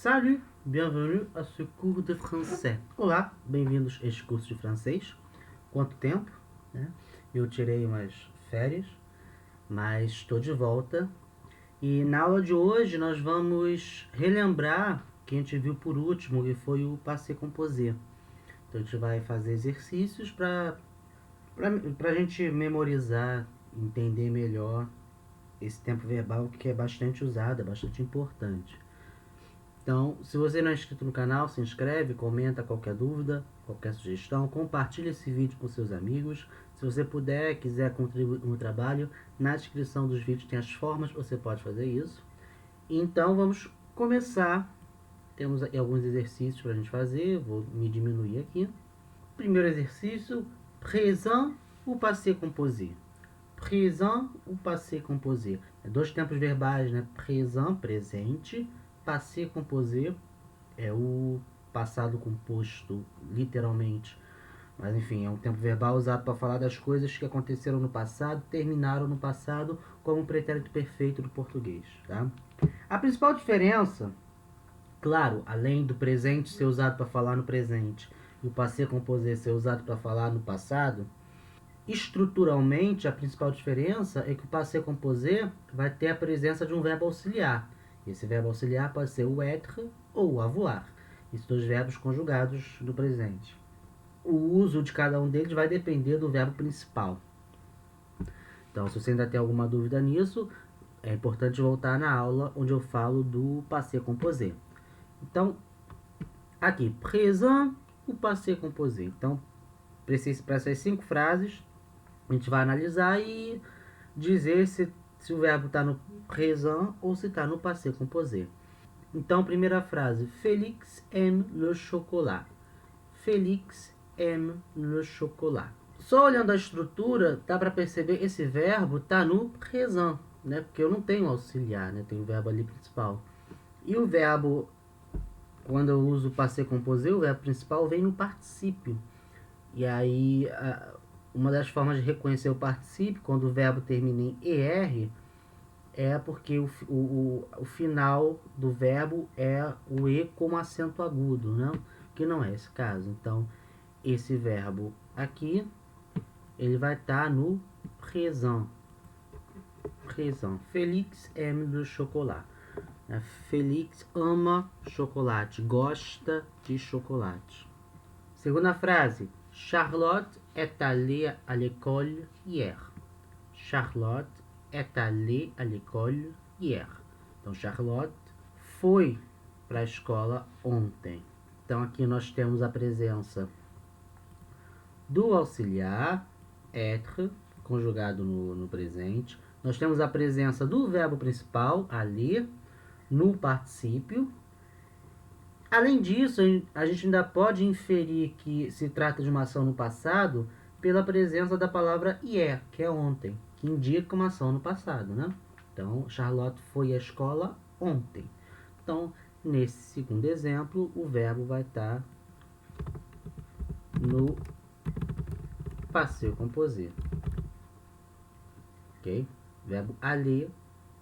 Salut, bienvenue à ce cours de français. Olá, bem-vindos a este curso de francês. Quanto tempo, né? Eu tirei umas férias, mas estou de volta. E na aula de hoje nós vamos relembrar o que a gente viu por último, que foi o passé composé. Então a gente vai fazer exercícios para a gente memorizar, entender melhor esse tempo verbal que é bastante usado, é bastante importante. Então, se você não é inscrito no canal, se inscreve, comenta qualquer dúvida, qualquer sugestão, compartilha esse vídeo com seus amigos. Se você puder, quiser contribuir no trabalho, na descrição dos vídeos tem as formas, você pode fazer isso. Então, vamos começar. Temos aqui alguns exercícios para a gente fazer, vou me diminuir aqui. Primeiro exercício, présent ou passé composé. Présent ou passé composé. Dois tempos verbais, né? Présent, presente. Passé composé é o passado composto, literalmente. Mas enfim, é um tempo verbal usado para falar das coisas que aconteceram no passado, terminaram no passado, como um pretérito perfeito do português. Tá? A principal diferença, claro, além do presente ser usado para falar no presente e o passé composé ser usado para falar no passado, estruturalmente a principal diferença é que o passé composé vai ter a presença de um verbo auxiliar. Esse verbo auxiliar pode ser o être ou o avoir. Esses dois verbos conjugados no presente. O uso de cada um deles vai depender do verbo principal. Então, se você ainda tem alguma dúvida nisso, é importante voltar na aula onde eu falo do passé composé. Então, aqui, présent ou passé composé. Então, para essas 5 frases, a gente vai analisar e dizer se o verbo está no présent ou se está no passé composé. Então, primeira frase. Félix aime le chocolat. Félix aime le chocolat. Só olhando a estrutura, dá para perceber que esse verbo está no présent, né? Porque eu não tenho auxiliar, né? Tem o verbo ali principal. E o verbo, quando eu uso o passé composé, o verbo principal vem no particípio. E aí, uma das formas de reconhecer o particípio, quando o verbo termina em ER, é porque o final do verbo é o E com acento agudo, né? Que não é esse caso. Então, esse verbo aqui, ele vai estar no présent. Présent. Félix aime le chocolat. Félix ama chocolate, gosta de chocolate. Segunda frase. Charlotte est allée à l'école hier. Charlotte est allée à l'école hier. Então, Charlotte foi para a escola ontem. Então, aqui nós temos a presença do auxiliar, être, conjugado no presente. Nós temos a presença do verbo principal, aller, no particípio. Além disso, a gente ainda pode inferir que se trata de uma ação no passado pela presença da palavra hier, que é ontem, que indica uma ação no passado, né? Então, Charlotte foi à escola ontem. Então, nesse segundo exemplo, o verbo vai estar no passé composé. Ok? Verbo aller,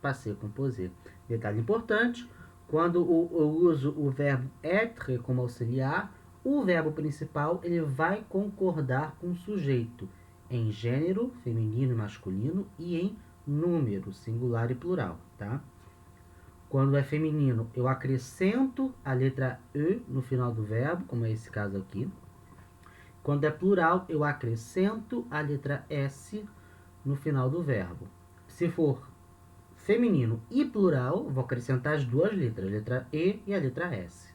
passé composé. Detalhe importante, quando eu uso o verbo être como auxiliar, o verbo principal ele vai concordar com o sujeito em gênero, feminino e masculino, e em número, singular e plural. Tá? Quando é feminino, eu acrescento a letra E no final do verbo, como é esse caso aqui. Quando é plural, eu acrescento a letra S no final do verbo. Se for feminino e plural, vou acrescentar as duas letras, a letra E e a letra S.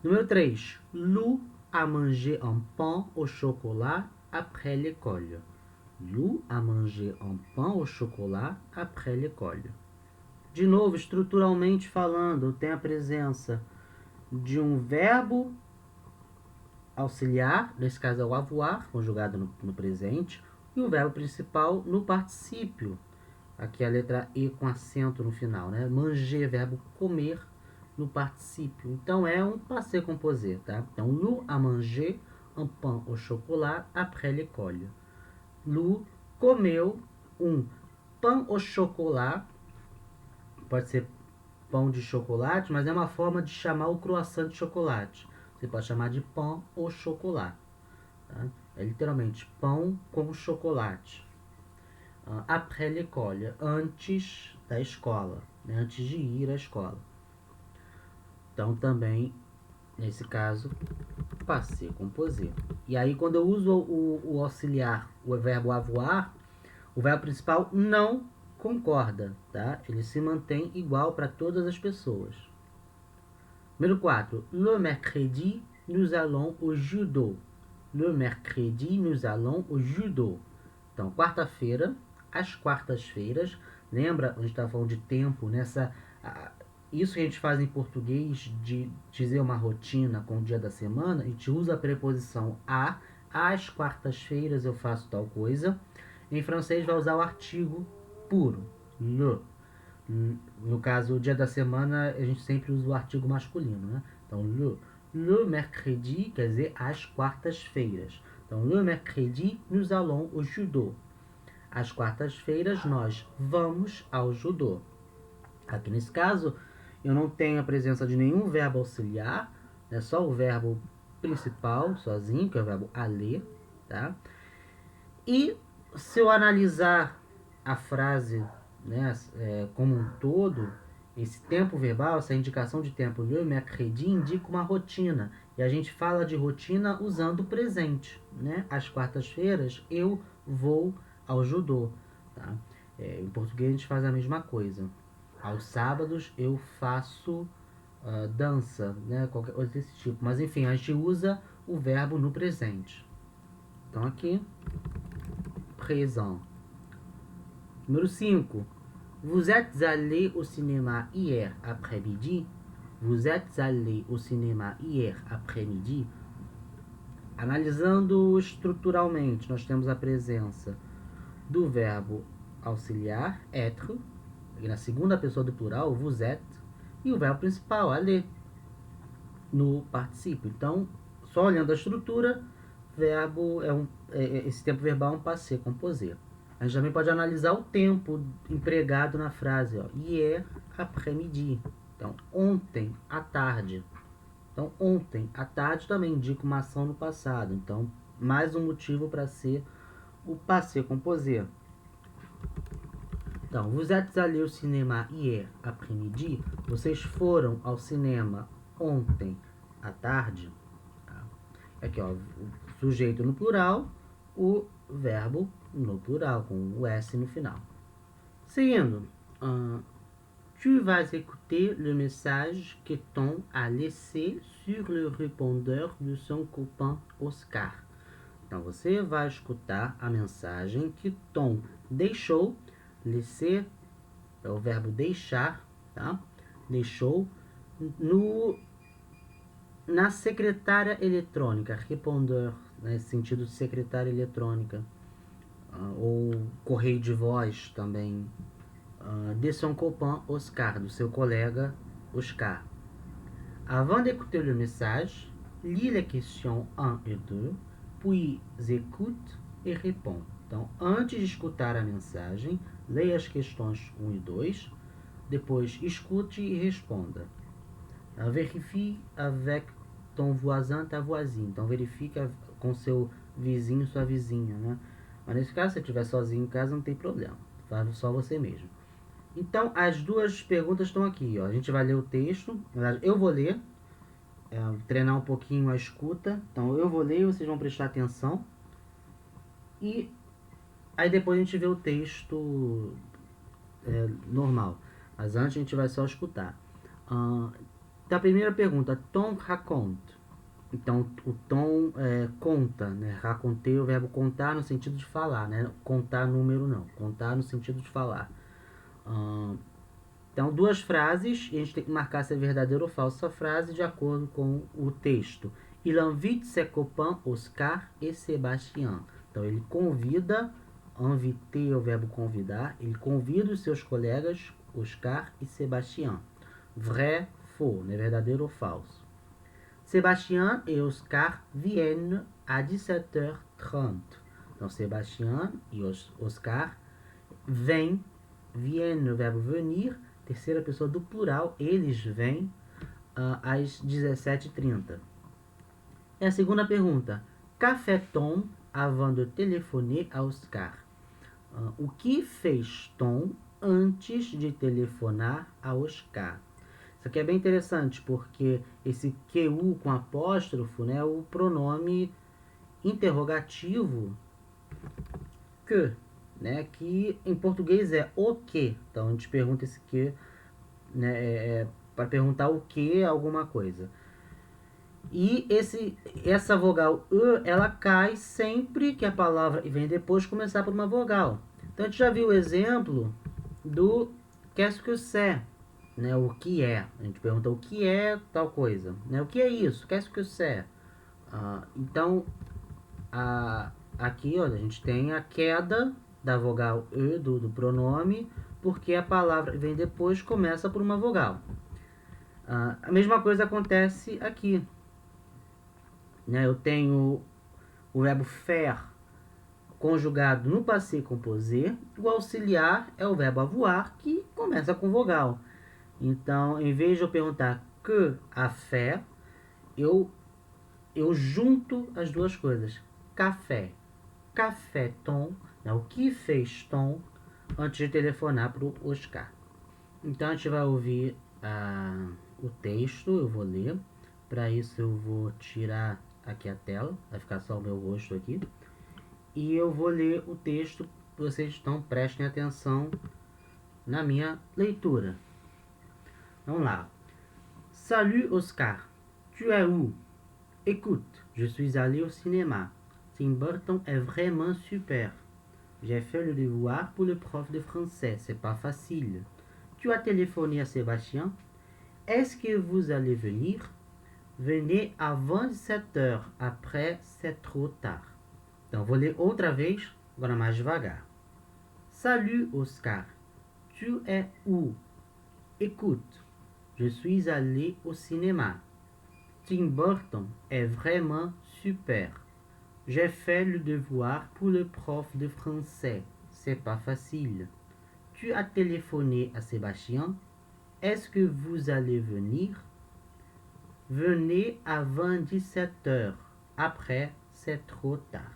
Número 3. Lou a mangé un pain au chocolat après l'école. Lou a mangé un pain au chocolat après l'école. De novo, estruturalmente falando, tem a presença de um verbo auxiliar, nesse caso é o avoir, conjugado no presente, e o verbo principal no particípio. Aqui a letra E com acento no final, né? Manger, verbo comer, no particípio. Então, é um passé composé, tá? Então, Lou a mangé un pain au chocolat après l'école. Lou comeu um pain au chocolat, pode ser pão de chocolate, mas é uma forma de chamar o croissant de chocolate. Você pode chamar de pão au chocolat. Tá? É literalmente pão com chocolate. Après l'école, antes da escola, né? Antes de ir à escola. Então também, nesse caso, passé composé. E aí quando eu uso o auxiliar, o verbo avoir, o verbo principal não concorda, tá? Ele se mantém igual para todas as pessoas. Número 4. Le mercredi, nous allons au judo. Le mercredi, nous allons au judo. Então, quarta-feira, às quartas-feiras. Lembra, a gente estava falando de tempo, isso que a gente faz em português de dizer uma rotina com o dia da semana, a gente usa a preposição a. Às quartas-feiras eu faço tal coisa. Em francês vai usar o artigo puro, le. No caso, o dia da semana, a gente sempre usa o artigo masculino, né? Então, le mercredi quer dizer às quartas-feiras. Então, le mercredi, nous allons au judo. Às quartas-feiras, nós vamos ao judô. Aqui nesse caso, eu não tenho a presença de nenhum verbo auxiliar, é só o verbo principal, sozinho, que é o verbo aller, tá? E se eu analisar a frase, né, como um todo, esse tempo verbal, essa indicação de tempo, le mercredi, indica uma rotina. E a gente fala de rotina usando o presente, né? Às quartas-feiras eu vou ao judô, tá? Em português a gente faz a mesma coisa. Aos sábados eu faço dança, né? Qualquer coisa desse tipo. Mas enfim, a gente usa o verbo no presente. Então aqui, présent. Número 5. Vous êtes allé au cinéma hier après-midi? Vous êtes allé au cinéma hier après-midi? Analisando estruturalmente, nós temos a presença do verbo auxiliar, être, na segunda pessoa do plural, vous êtes, e o verbo principal, aller, no particípio. Então, só olhando a estrutura, verbo esse tempo verbal é um passé composé. A gente também pode analisar o tempo empregado na frase. Ó. Hier après-midi. Então, ontem à tarde. Então, ontem à tarde também indica uma ação no passado. Então, mais um motivo para ser o passé composé. Então, vous êtes allé au cinéma hier après-midi. Vocês foram ao cinema ontem à tarde. Aqui, ó, o sujeito no plural, o verbo no plural, com o S no final. Seguindo. Tu vas écouter le message que Tom a laissé sur le répondeur de son copain Oscar. Então, você vai escutar a mensagem que Tom deixou. Laisser é o verbo deixar, tá? Deixou na secretária eletrônica, répondeur, nesse sentido de secretária eletrônica, ou correio de voz também, de son copain Oscar, do seu colega Oscar. Avant d'écouter le message, lis les questions 1 et 2, puis écoute et réponds. Então, antes de escutar a mensagem, leia as questões 1 e 2, depois escute e responda. Vérifie avec ton voisin, ta voisine. Então, verifique com seu vizinho, sua vizinha, né? Mas nesse caso, se você estiver sozinho em casa, não tem problema. Faz só você mesmo. Então, as duas perguntas estão aqui. Ó. A gente vai ler o texto. Na verdade, eu vou ler. Treinar um pouquinho a escuta. Então, eu vou ler e vocês vão prestar atenção. E aí depois a gente vê o texto normal. Mas antes a gente vai só escutar. Então, a primeira pergunta. Tom raconte. Então, o Tom conta, né? Raconter o verbo contar no sentido de falar, né? Contar número não. Contar no sentido de falar. Então, duas frases, e a gente tem que marcar se é verdadeira ou falsa a frase de acordo com o texto. Il invite ses copains Oscar et Sébastien. Então, ele convida, inviter é o verbo convidar, ele convida os seus colegas Oscar e Sébastien. Vrai, faux, né? Verdadeiro ou falso. Sébastien et Oscar viennent à 17h30. Então, Sébastien e Oscar viennent, o verbo venir, terceira pessoa do plural, eles vêm às 17h30. E a segunda pergunta. Qu'a fait Tom avant de téléphoner a Oscar? O que fez Tom antes de telefonar a Oscar? Isso aqui é bem interessante, porque esse QU com apóstrofo, né, é o pronome interrogativo que, né, que em português é o que. Então a gente pergunta esse que, né, para perguntar o que alguma coisa. E essa vogal E, ela cai sempre que a palavra vem depois começar por uma vogal. Então a gente já viu o exemplo do qu'est-ce que c'est, né, o que é. A gente pergunta o que é tal coisa, né, o que é isso, qu'est-ce que c'est. Então, aqui ó, a gente tem a queda da vogal E do pronome, porque a palavra vem depois começa por uma vogal. A mesma coisa acontece aqui. Né, eu tenho o verbo faire conjugado no passé composé. O auxiliar é o verbo avoir, que começa com vogal. Então, em vez de eu perguntar que a fait, eu junto as duas coisas. Café. Café Tom. Né, o que fez Tom antes de telefonar para o Oscar? Então, a gente vai ouvir o texto, eu vou ler. Para isso, eu vou tirar aqui a tela, vai ficar só o meu rosto aqui. E eu vou ler o texto, vocês então prestem atenção na minha leitura. Vamos lá. Salut Oscar, tu es où? Écoute, je suis allé au cinéma. Tim Burton est vraiment super. J'ai fait le devoir pour le prof de français, c'est pas facile. Tu as téléphoné à Sébastien? Est-ce que vous allez venir? Venez avant 17h, après c'est trop tard. Então, vou ler outra vez, agora mais devagar. Salut Oscar, tu es où? Écoute, je suis allé au cinéma. Tim Burton est vraiment super. J'ai fait le devoir pour le prof de français. C'est pas facile. Tu as téléphoné à Sébastien? Est-ce que vous allez venir? Venez avant 17h. Après, c'est trop tard.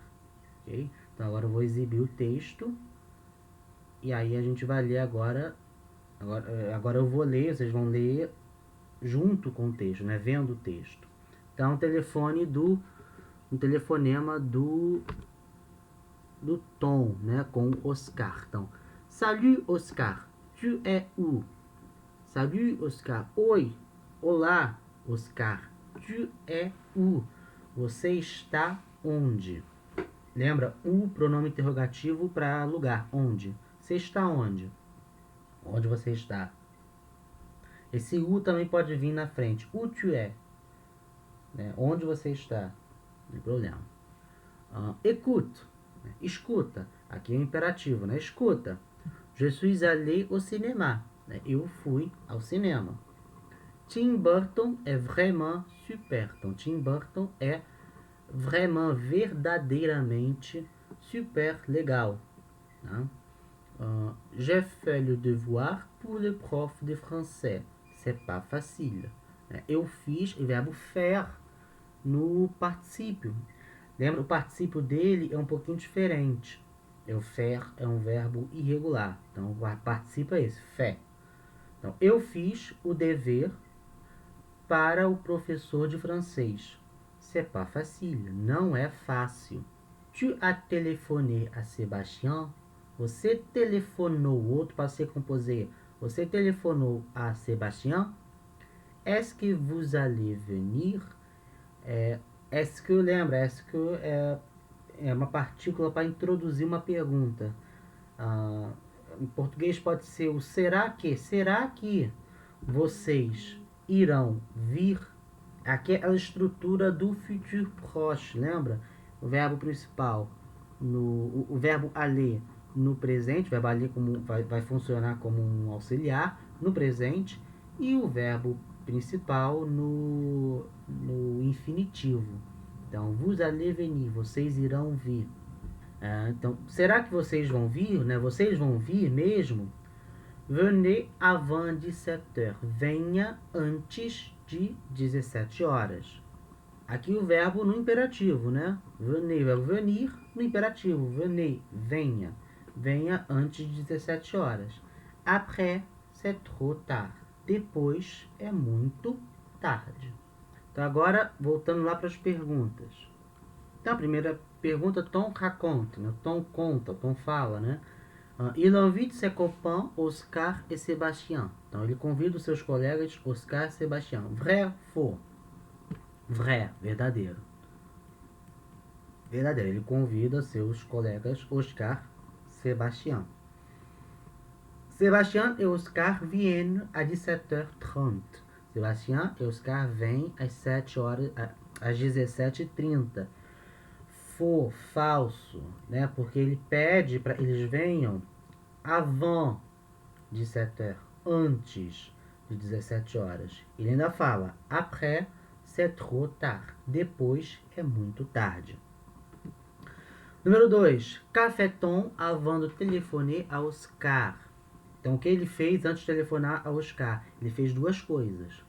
Okay? Então agora eu vou exibir o texto. E aí a gente vai ler agora. Agora eu vou ler, vocês vão ler junto com o texto, né? Vendo o texto. Então um telefonema do Tom, né? Com Oscar. Então, salut Oscar, tu es où? Salut Oscar, oi, olá Oscar, tu es où? Você está onde? Lembra? O pronome interrogativo para lugar. Onde? Você está onde? Onde você está? Esse U também pode vir na frente. Où tu es? Né? Onde você está? Não tem problema. Écoute. Escuta. Aqui é o imperativo, né? Escuta. Je suis allé au cinéma. Né? Eu fui ao cinema. Tim Burton est vraiment super. Então, Tim Burton é vraiment, verdadeiramente super legal. Né? J'ai fait le devoir pour le prof de français. C'est pas facile. Eu fiz o verbo faire no particípio. Lembra? O particípio dele é um pouquinho diferente. O faire é um verbo irregular. Então, o particípio é esse, fait. Então, eu fiz o dever para o professor de francês. C'est pas facile. Não é fácil. Tu as téléphoné à Sébastien? Você telefonou, outro passé composé. Você telefonou a Sébastien? Est-ce que vous allez venir? Est-ce que, lembra? Est-ce que é uma partícula para introduzir uma pergunta. Em português pode ser o será que? Será que vocês irão vir? Aqui é a estrutura do futur proche, lembra? O verbo principal, o verbo aller no presente, o verbo aller vai funcionar como um auxiliar no presente, e o verbo principal no infinitivo. Então, vous allez venir, vocês irão vir. Então, será que vocês vão vir? Né? Vocês vão vir mesmo? Venez avant 17h. Venha antes de 17 horas. Aqui o verbo no imperativo, né? Venez, verbo venir, no imperativo. Venez, venha. Venha antes de 17 horas. Après, c'est trop tard. Depois é muito tarde. Então agora, voltando lá para as perguntas. Então a primeira pergunta, Tom raconte, né? Tom conta, Tom fala, né? Il invite ses copains Oscar e Sébastien. Então ele convida os seus colegas Oscar e Sébastien. Vrai, faux. Vrai, verdadeiro. Verdadeiro, ele convida seus colegas Oscar e Sébastien. Sébastien et Oscar viennent à 17h30. Sébastien e Oscar vêm às 7 horas, às 17h30. Faux, falso, né? Porque ele pede para eles venham avant 17h, antes de 17 horas. Ele ainda fala après, c'est trop tard. Depois é muito tarde. Número 2. Qu'a fait-on avant de téléphoner a Oscar? Então, o que ele fez antes de telefonar a Oscar? Ele fez duas coisas.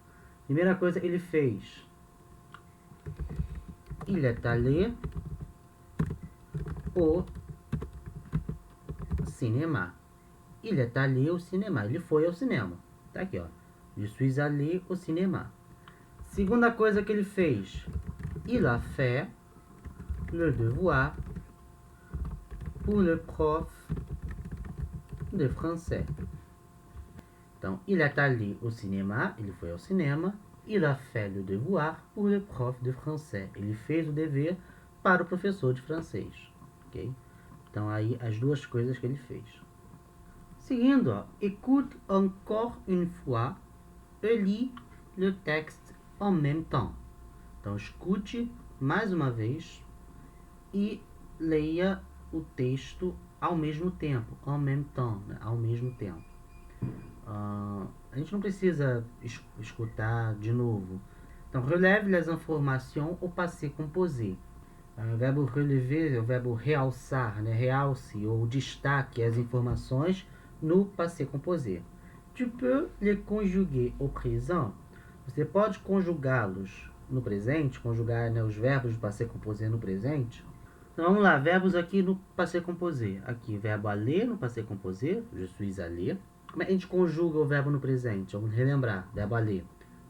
Primeira coisa que ele fez, il est allé au cinéma. Il est allé au cinéma. Ele foi ao cinema. Tá aqui, ó. Je suis allé au cinéma. Segunda coisa que ele fez, il a fait le devoir pour le prof de français. Então, il est allé au cinéma, ele foi ao cinema. Il a fait le devoir pour le prof de français. Ele fez o dever para o professor de francês. Ok? Então, aí as duas coisas que ele fez. Seguindo, ó, écoute encore une fois et lis le texte en même temps. Então, escute mais uma vez e leia o texto ao mesmo tempo. En même temps, né? Ao mesmo tempo. A gente não precisa escutar de novo. Então, relève les informations au passé composé. O verbo relever é o verbo realçar, né? Realce ou destaque as informações no passé composé. Tu peux les conjuguer au présent. Você pode conjugá-los no presente, conjugar, né, os verbos do passé composé no presente. Então vamos lá, verbos aqui no passé composé. Aqui, verbo aller no passé composé, je suis allé. Como é que a gente conjuga o verbo no presente? Vamos relembrar, verbo aller.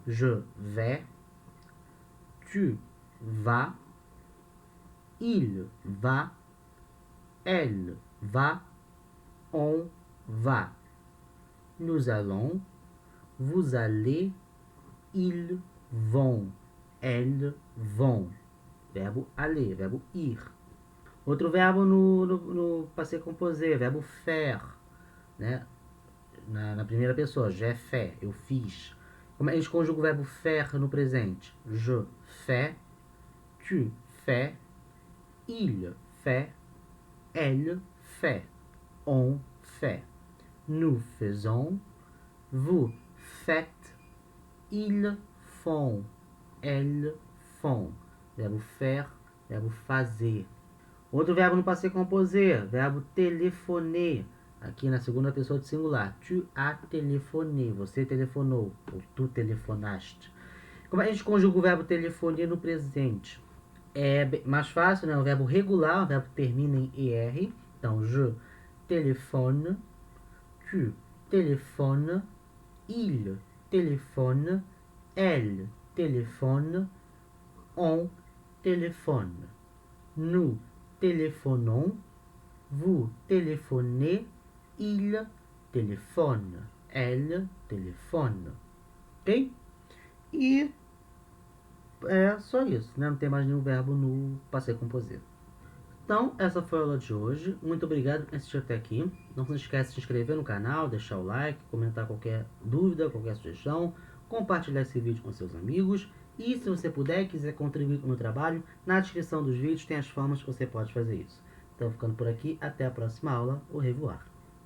Je vais, tu vas, il va, elle va, on va. Nous allons, vous allez, ils vont, elles vont. Verbo aller, verbo ir. Outro verbo no passé composé, verbo faire, né? Na primeira pessoa, j'ai fait, eu fiz. Como a gente conjuga o verbo faire no presente? Je fais, tu fais, il fait, elle fait, on fait. Nous faisons, vous faites, ils font, elles font. Verbo faire, verbo fazer. Outro verbo no passé composé, verbo téléphoner. Aqui na segunda pessoa de singular. Tu as téléphoné, você telefonou, ou tu telefonaste. Como a gente conjuga o verbo telefonia no presente? É mais fácil, né? O verbo regular, o verbo que termina em ER. Então, je téléphone, tu téléphones, il téléphone, elle téléphone, on téléphone. Nous téléphonons, vous téléphonez, il téléphone, elle téléphone. Ok? E é só isso, né? Não tem mais nenhum verbo no passé composé. Então, essa foi a aula de hoje. Muito obrigado por assistir até aqui. Não se esqueça de se inscrever no canal, deixar o like, comentar qualquer dúvida, qualquer sugestão, compartilhar esse vídeo com seus amigos. E se você puder e quiser contribuir com o meu trabalho, na descrição dos vídeos tem as formas que você pode fazer isso. Então, ficando por aqui, até a próxima aula. Au revoir.